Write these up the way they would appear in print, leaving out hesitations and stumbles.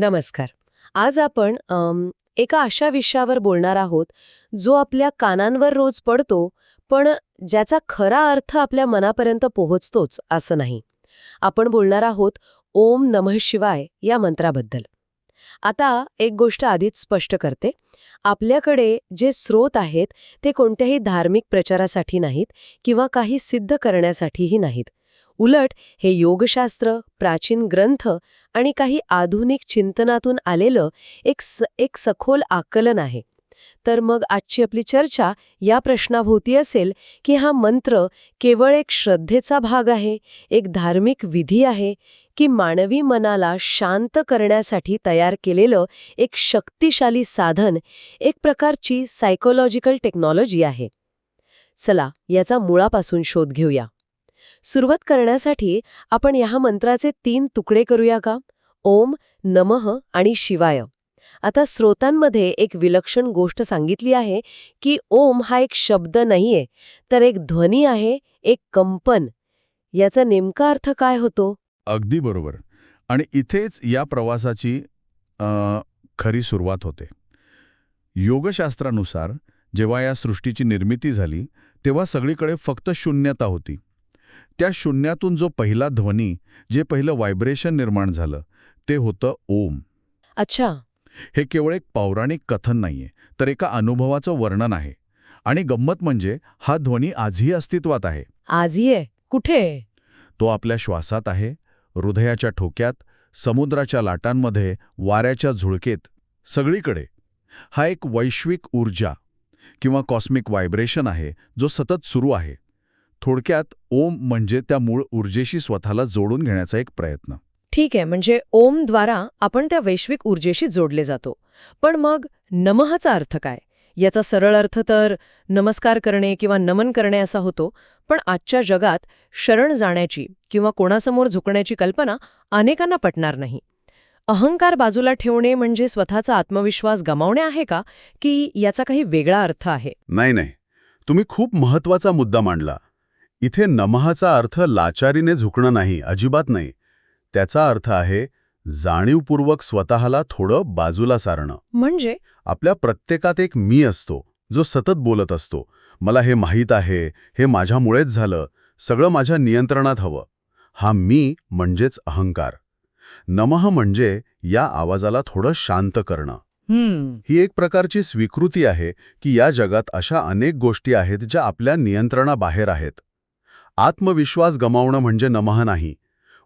नमस्कार. आज आपण एका अशा विषयावर बोलणार आहोत जो आपल्या कानांवर रोज पडतो, पण ज्याचा खरा अर्थ आपल्या मनापर्यंत पोहोचतोच असं नाही. आपण बोलणार आहोत ओम नमः शिवाय या मंत्राबद्दल. आता एक गोष्ट आधीच स्पष्ट करते. आपल्याकडे जे स्रोत आहेत ते कोणत्याही धार्मिक प्रचारासाठी नाहीत किंवा काही सिद्ध करण्यासाठीही नाहीत. उलट हे योगशास्त्र, प्राचीन ग्रंथ आणि काही आधुनिक चिंतनातून आलेलं एक सखोल आकलन आहे. तर मग आजची आपली चर्चा या प्रश्नाभोवती असेल की हा मंत्र केवळ एक श्रद्धेचा भाग आहे, एक धार्मिक विधी आहे, की मानवी मनाला शांत करण्यासाठी तयार केलेलं एक शक्तिशाली साधन, एक प्रकारची सायकोलॉजिकल टेक्नॉलॉजी आहे. चला याचा मुळापासून शोध घेऊया. सुरुवात करण्यासाठी आपण ह्या मंत्राचे 3 तुकडे करूया का? ओम, नमः आणि शिवाय. आता स्रोतांमध्ये एक विलक्षण गोष्ट सांगितली आहे की ओम हा एक शब्द नाहीये, तर एक ध्वनी आहे, एक कंपन. याचा नेमका अर्थ काय होतो? अगदी बरोबर. आणि इथेच या प्रवासाची खरी सुरुवात होते. योगशास्त्रानुसार जेव्हा या सृष्टीची निर्मिती झाली तेव्हा सगळीकडे फक्त शून्यता होती. त्या शून्यातून जो पहिला ध्वनी, जे पहिलं व्हायब्रेशन निर्माण झालं, ते होतं ओम. अच्छा. हे केवळ एक पौराणिक कथन नाहीये, तर एका अनुभवाचं वर्णन आहे. आणि गंमत म्हणजे हा ध्वनी आजही अस्तित्वात आहे. आजही आहे? कुठे? तो आपल्या श्वासात आहे, हृदयाच्या ठोक्यात, समुद्राच्या लाटांमध्ये, वाऱ्याच्या झुळकेत, सगळीकडे. हा एक वैश्विक ऊर्जा किंवा कॉस्मिक व्हायब्रेशन आहे जो सतत सुरू आहे. थोडक्यात ओम म्हणजे त्या मूळ ऊर्जेशी स्वतःला जोडून घेण्याचा एक प्रयत्न. ठीक आहे, म्हणजे ओमद्वारा आपण त्या वैश्विक ऊर्जेशी जोडले जातो. पण मग नमःचा अर्थ काय? याचा सरळ अर्थ तर नमस्कार करणे किंवा नमन करणे असा होतो, पण आजच्या जगात शरण जाण्याची किंवा कोणासमोर झुकण्याची कल्पना अनेकांना पटणार नाही. अहंकार बाजूला ठेवणे म्हणजे स्वतःचा आत्मविश्वास गमावणे आहे का, की याचा काही वेगळा अर्थ आहे? नाही. तुम्ही खूप महत्वाचा मुद्दा मांडला. इथे नमःचा अर्थ लाचारीने झुकणं नाही, अजिबात नाही. त्याचा अर्थ आहे जाणीवपूर्वक स्वतःला थोडं बाजूला सारणं. म्हणजे आपल्या प्रत्येकात एक मी असतो जो सतत बोलत असतो, मला हे माहीत आहे, हे माझ्यामुळेच झालं, सगळं माझ्या नियंत्रणात हवं. हा मी म्हणजेच अहंकार. नमः म्हणजे या आवाजाला थोडं शांत करणं. ही एक प्रकारची स्वीकृती आहे की या जगात अशा अनेक गोष्टी आहेत ज्या आपल्या नियंत्रणाबाहेर आहेत. आत्मविश्वास गमावणं म्हणजे नमः नाही.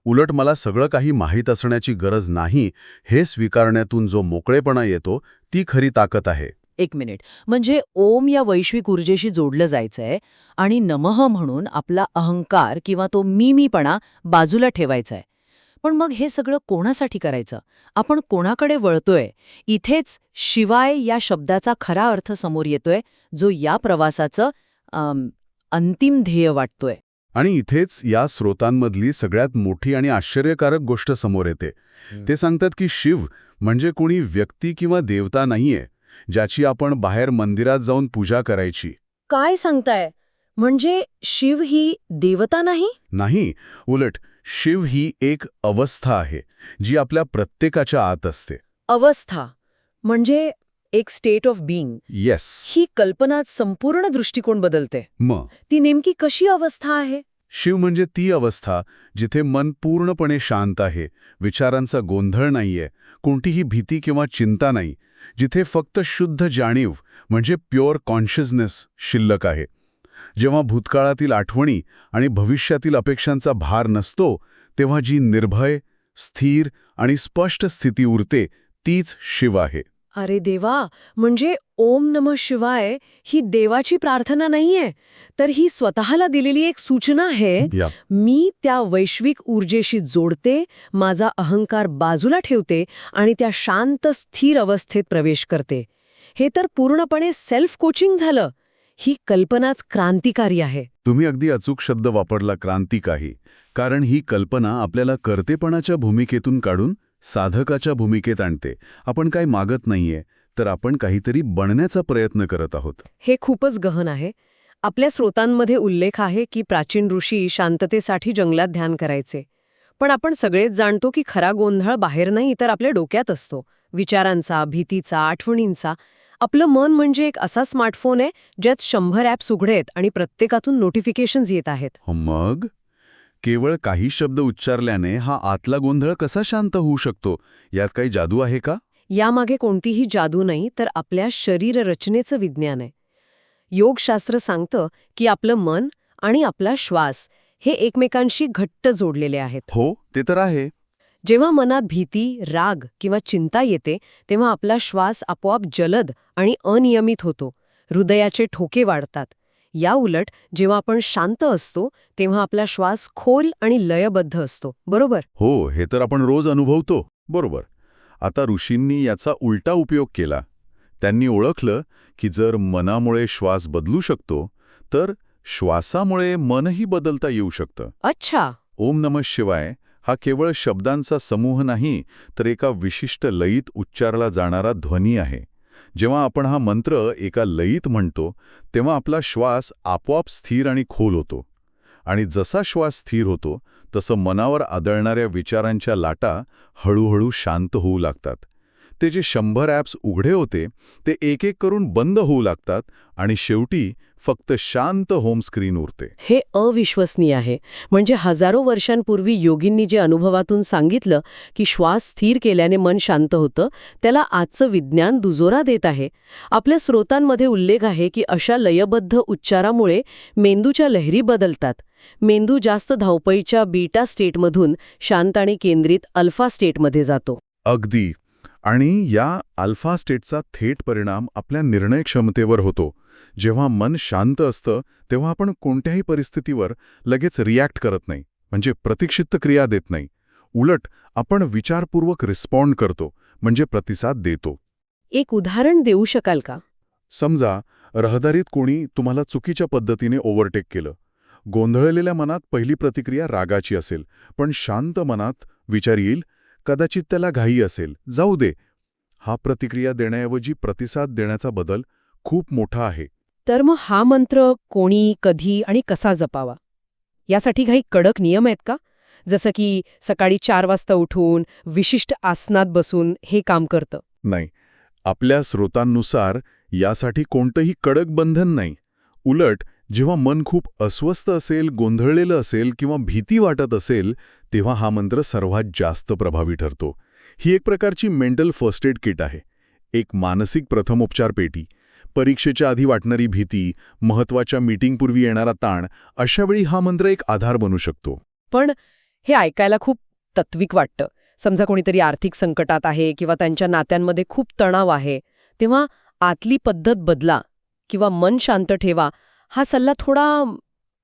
उलट मला सगळं काही माहीत असण्याची गरज नाही हे स्वीकारण्यातून जो मोकळेपणा येतो ती खरी ताकद आहे. 1 मिनिट. म्हणजे ओम या वैश्विक ऊर्जेशी जोडलं जायचंय आणि नमः म्हणून आपला अहंकार किंवा तो मीपणा बाजूला ठेवायचाय. पण मग हे सगळं कोणासाठी करायचं? आपण कोणाकडे वळतोय? इथेच शिवाय या शब्दाचा खरा अर्थ समोर येतोय, जो या प्रवासाचं अंतिम ध्येय वाटतोय. आणि इथेच या स्रोतांमधली सगळ्यात मोठी आणि आश्चर्यकारक गोष्ट समोर येते. ते सांगतात की शिव म्हणजे कोणी व्यक्ती किंवा देवता नाहीये, ज्याची आपण बाहेर मंदिरात जाऊन पूजा करायची. काय सांगताय? म्हणजे शिव ही देवता नाही? नाही, उलट शिव ही एक अवस्था आहे जी आपल्या प्रत्येकाच्या आत असते. अवस्था म्हणजे एक स्टेट ऑफ बीइंग. येस. ही कल्पनाच संपूर्ण दृष्टिकोन बदलते. मग ती नेमकी कशी अवस्था आहे? शिव म्हणजे ती अवस्था जिथे मन पूर्णपणे शांत आहे, विचारांचा गोंधळ नाहीये, कोणतीही भीती किंवा चिंता नाही, जिथे फक्त शुद्ध जाणीव म्हणजे प्युअर कॉन्शियसनेस शिल्लक आहे. जेव्हा भूतकाळातील आठवणी आणि भविष्यातील अपेक्षांचा भार नसतो, तेव्हा जी निर्भय, स्थिर आणि स्पष्ट स्थिती उरते तीच शिव आहे. अरे देवा, म्हणजे ओम नमः शिवाय ही देवाची प्रार्थना नाहीये, तर ही स्वतःला दिलेली एक सूचना आहे. या मी त्या वैश्विक ऊर्जेशी जोडते, माझा अहंकार बाजूला ठेवते आणि त्या शांत स्थिर अवस्थेत प्रवेश करते. हे तर पूर्णपणे सेल्फ कोचिंग झालं. ही कल्पनाच क्रांतिकारी आहे. तुम्ही अगदी अचूक शब्द वापरला, क्रांतिकारी. कारण ही कल्पना आपल्याला कर्तेपणाच्या भूमिकेतून काढून साधकाच्या भूमिकेत आणते. आपण काय मागत नाहीये, तर आपण काहीतरी बनण्याचा प्रयत्न करत आहोत. हे खूपच गहन आहे. आपल्या स्रोतांमध्ये उल्लेख आहे की प्राचीन ऋषी शांततेसाठी जंगलात ध्यान करायचे. पण आपण सगळेच जाणतो की खरा गोंधळ बाहेर नाही तर आपल्या डोक्यात असतो. विचारांचा, भीतीचा, आठवणींचा. आपलं मन म्हणजे एक असा स्मार्टफोन आहे ज्यात 100 ॲप्स उघडे आहेत आणि प्रत्येकातून नोटिफिकेशन्स येत आहेत. मग केवळ काही शब्द उच्चारल्याने हा आतला गोंधळ कसा शांत होऊ शकतो? यात काही जादू आहे का? यामागे कोणतीही जादू नाही तर आपल्या शरीर रचनेचं विज्ञान आहे. योगशास्त्र सांगतं की आपलं मन आणि आपला श्वास हे एकमेकांशी घट्ट जोडलेले आहेत. हो, ते तर आहे. जेव्हा मनात भीती, राग किंवा चिंता येते तेव्हा आपला श्वास आपोआप जलद आणि अनियमित होतो. हृदयाचे ठोके वाढतात. या उलट जेव्हा आपण शांत असतो तेव्हा आपला श्वास खोल आणि लयबद्ध असतो. बरोबर? हो, हे तर आपण रोज अनुभवतो. बरोबर. आता ऋषींनी याचा उलटा उपयोग केला. त्यांनी ओळखलं की जर मनामुळे श्वास बदलू शकतो, तर श्वासामुळे मनही बदलता येऊ शकतं. अच्छा. ओम नमः शिवाय हा केवळ शब्दांचा समूह नाही, तर एका विशिष्ट लयीत उच्चारला जाणारा ध्वनी आहे. जेव्हा आपण हा मंत्र एका लयीत म्हणतो, तेव्हा आपला श्वास आपोआप स्थिर आणि खोल होतो. आणि जसा श्वास स्थिर होतो, तसं मनावर आदळणाऱ्या विचारांच्या लाटा हळूहळू शांत होऊ लागतात. ते जे 100 ॲप्स उघडे होते, ते एक एक करून बंद होऊ लागतात आणि शेवटी फक्त शांत होम स्क्रीन उरते. हे अविश्वसनीय आहे. म्हणजे हजारो वर्षांपूर्वी योगींनी जे अनुभवातून सांगितलं की श्वास स्थिर केल्याने मन शांत होतं, त्याला आजचं विज्ञान दुजोरा देत आहे. आपल्या स्रोतांमध्ये उल्लेख आहे की अशा लयबद्ध उच्चारामुळे मेंदूच्या लहरी बदलतात. मेंदू जास्त धावपळीच्या बीटा स्टेटमधून शांत आणि केंद्रित अल्फा स्टेटमध्ये जातो. अगदी. आणि या अल्फा स्टेटचा थेट परिणाम आपल्या निर्णय क्षमतेवर होतो. जेव्हा मन शांत असतं तेव्हा आपण कोणत्याही परिस्थितीवर लगेच रिॲक्ट करत नाही, म्हणजे प्रतिक्षिप्त क्रिया देत नाही. उलट आपण विचारपूर्वक रिस्पॉन्ड करतो, म्हणजे प्रतिसाद देतो. एक उदाहरण देऊ शकाल का? समजा रहदारीत कोणी तुम्हाला चुकीच्या पद्धतीने ओव्हरटेक केलं. गोंधळलेल्या मनात पहिली प्रतिक्रिया रागाची असेल, पण शांत मनात विचार येईल, कदाचित त्याला घाई असेल, जाऊ दे. हा प्रतिक्रिया देण्याऐवजी प्रतिसाद देण्याचा बदल खूप मोठा आहे. तर मग हा मंत्र कोणी, कधी आणि कसा जपावा? यासाठी काही कडक नियम आहेत का? जसं की सकाळी 4 वाजता उठून विशिष्ट आसनात बसून हे काम करतं. नाही, आपल्या स्रोतांनुसार यासाठी कोणतंही कडक बंधन नाही. उलट जेव्हा मन खूप अस्वस्थ असेल, गोंधळलेलं असेल किंवा भीती वाटत असेल, तेव्हा हा मंत्र सर्वात जास्त प्रभावी ठरतो. ही एक प्रकारची मेंटल फर्स्ट एड किट आहे. एक मानसिक प्रथमोपचार पेटी. परीक्षेच्या आधी वाटणारी भीती, महत्त्वाच्या मीटिंगपूर्वी येणारा ताण, अशावेळी हा मंत्र एक आधार बनू शकतो. पण हे ऐकायला खूप तात्विक वाटतं. समजा कोणीतरी आर्थिक संकटात आहे किंवा त्यांच्या नात्यांमध्ये खूप तणाव आहे, तेव्हा आतली पद्धत बदला किंवा मन शांत ठेवा हा सल्ला थोडा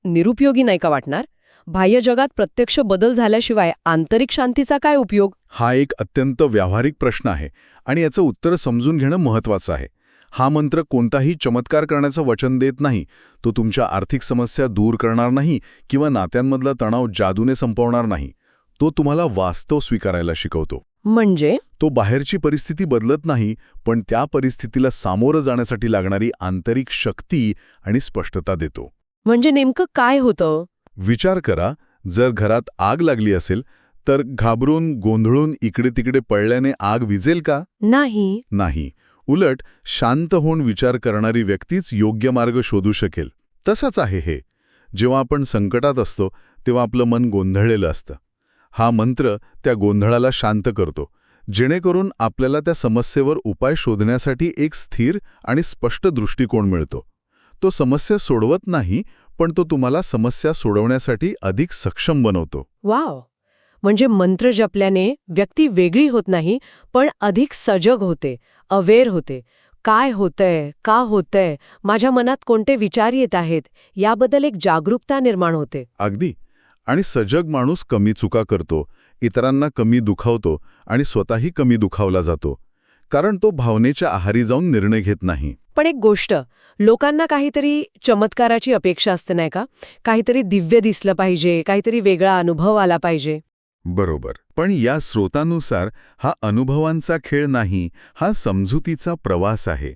निरुपयोगी नाही का वाटणार? बाह्य जगात प्रत्यक्ष बदल झाल्याशिवाय आंतरिक शांतीचा काय उपयोग? हा एक अत्यंत व्यावहारिक प्रश्न आहे आणि याचं उत्तर समजून घेणं महत्त्वाचं आहे. हा मंत्र कोणताही चमत्कार करण्याचं वचन देत नाही. तो तुमच्या आर्थिक समस्या दूर करणार नाही किंवा नात्यांमधला तणाव जादूने संपवणार नाही. तो तुम्हाला वास्तव स्वीकारायला शिकवतो. म्हणजे तो बाहेरची परिस्थिती बदलत नाही, पण त्या परिस्थितीला सामोरं जाण्यासाठी लागणारी आंतरिक शक्ती आणि स्पष्टता देतो. म्हणजे नेमकं काय होतं? विचार करा, जर घरात आग लागली असेल, तर घाबरून गोंधळून इकडे तिकडे पळल्याने आग विझेल का? नाही. नाही. उलट शांत होऊन विचार करणारी व्यक्तीच योग्य मार्ग शोधू शकेल. तसंच आहे हे. जेव्हा आपण संकटात असतो तेव्हा आपलं मन गोंधळलेलं असतं. हा मंत्र त्या गोंधळाला शांत करतो, जेणेकरून आपल्याला त्या समस्येवर उपाय शोधण्यासाठी एक स्थिर आणि स्पष्ट दृष्टिकोन मिळतो. तो समस्या सोडवत नाही, पण तो तुम्हाला समस्या सोडवण्यासाठी अधिक सक्षम बनवतो. वाव. म्हणजे मंत्र जपल्याने व्यक्ती वेगळी होत नाही, पण अधिक सजग होते, अवेअर होते. काय होतंय, का होतंय, माझ्या मनात कोणते विचार येत आहेत, याबद्दल एक जागरूकता निर्माण होते. अगदी. आणि सजग माणूस कमी चुका करतो, इतरांना कमी दुखावतो आणि स्वतःही कमी दुखावला जातो. कारण तो भावनेच्या आहारी जाऊन निर्णय घेत नाही. पण एक गोष्ट, लोकांना काहीतरी चमत्काराची अपेक्षा असते नाही का? काहीतरी दिव्य दिसलं पाहिजे, काहीतरी वेगळा अनुभव आला पाहिजे. बरोबर. पण या स्रोतानुसार हा अनुभवांचा खेळ नाही, हा समजुतीचा प्रवास आहे.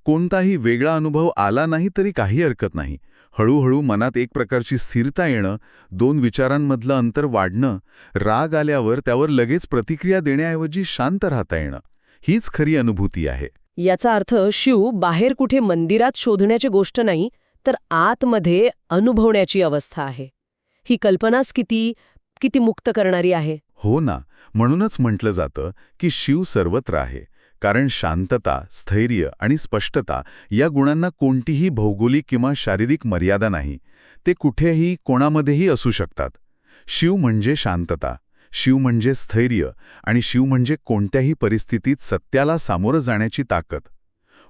कोणताही वेगळा अनुभव आला नाही तरी काही हरकत नाही, हळूहळू मनात एक प्रकारची स्थिरता येणं, दोन विचारांमधलं अंतर वाढणं, राग आल्यावर त्यावर लगेच प्रतिक्रिया देण्याऐवजी शांत राहता येणं, हीच खरी अनुभूती आहे. याचा अर्थ शिव बाहेर कुठे मंदिरात शोधण्याची गोष्ट नाही, तर आतमध्ये अनुभवण्याची अवस्था आहे. ही कल्पनाच किती मुक्त करणारी आहे. हो ना, म्हणूनच म्हटलं जातं की शिव सर्वत्र आहे, कारण शांतता, स्थैर्य आणि स्पष्टता या गुणांना कोणतीही भौगोलिक किंवा शारीरिक मर्यादा नाही. ते कुठेही कोणामध्येही असू शकतात. शिव म्हणजे शांतता, शिव म्हणजे स्थैर्य आणि शिव म्हणजे कोणत्याही परिस्थितीत सत्याला सामोरं जाण्याची ताकद.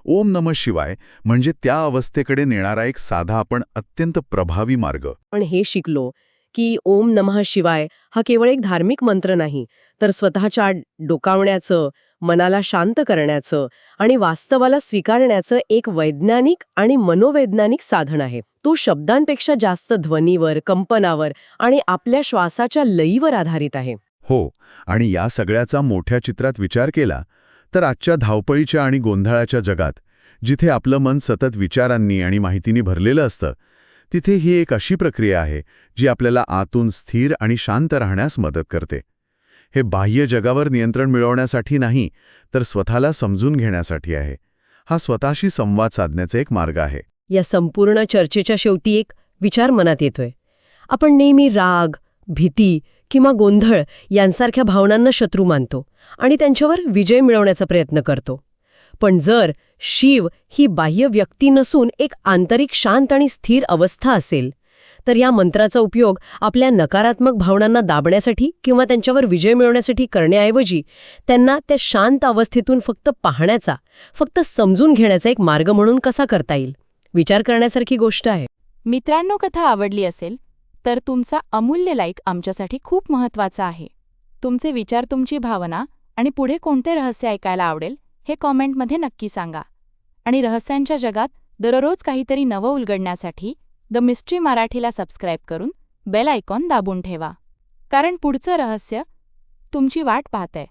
ओम नमः शिवाय म्हणजे त्या अवस्थेकडे नेणारा एक साधा पण अत्यंत प्रभावी मार्ग. पण हे शिकलो की ओम नमः शिवाय हा केवळ एक धार्मिक मंत्र नाही, तर स्वतःच्या डोकावण्याचं, मनाला शांत करण्याचं आणि वास्तवाला स्वीकारण्याचं एक वैज्ञानिक आणि मनोवैज्ञानिक साधन आहे. तो शब्दांपेक्षा जास्त ध्वनीवर, कंपनावर आणि आपल्या श्वासाच्या लयीवर आधारित आहे. हो, आणि या सगळ्याचा मोठ्या चित्रात विचार केला तर आजच्या धावपळीच्या आणि गोंधळाच्या जगात, जिथे आपलं मन सतत विचारांनी आणि माहितीनी भरलेलं असतं, तिथे ही एक अशी प्रक्रिया आहे जी आपल्याला आतून स्थिर आणि शांत राहण्यास मदत करते. हे बाह्य जगावर नियंत्रण मिळवण्यासाठी नाही, तर स्वतःला समजून घेण्यासाठी आहे. हा स्वतःशी संवाद साधण्याचा एक मार्ग आहे. या संपूर्ण चर्चेच्या शेवटी एक विचार मनात येतोय. आपण नेहमी राग, भीती किंवा गोंधळ यांसारख्या भावनांना शत्रू मानतो आणि त्यांच्यावर विजय मिळवण्याचा प्रयत्न करतो. पण जर शिव ही बाह्य व्यक्ती नसून एक आंतरिक शांत आणि स्थिर अवस्था असेल, तर या मंत्राचा उपयोग आपल्या नकारात्मक भावनांना दाबण्यासाठी किंवा त्यांच्यावर विजय मिळवण्यासाठी करण्याऐवजी त्यांना त्या शांत अवस्थेतून फक्त पाहण्याचा, फक्त समजून घेण्याचा एक मार्ग म्हणून कसा करता येईल, विचार करण्यासारखी गोष्ट आहे. मित्रांनो, कथा आवडली असेल तर तुमचा अमूल्य लाईक आमच्यासाठी खूप महत्त्वाचा आहे. तुमचे विचार, तुमची भावना आणि पुढे कोणते रहस्य ऐकायला आवडेल हे कॉमेंटमध्ये नक्की सांगा. आणि रहस्यांच्या जगात दररोज काहीतरी नवं उलगडण्यासाठी द मिस्ट्री मराठीला सबस्क्राईब करून बेल आयकॉन दाबून ठेवा, कारण पुढचं रहस्य तुमची वाट पाहतंय.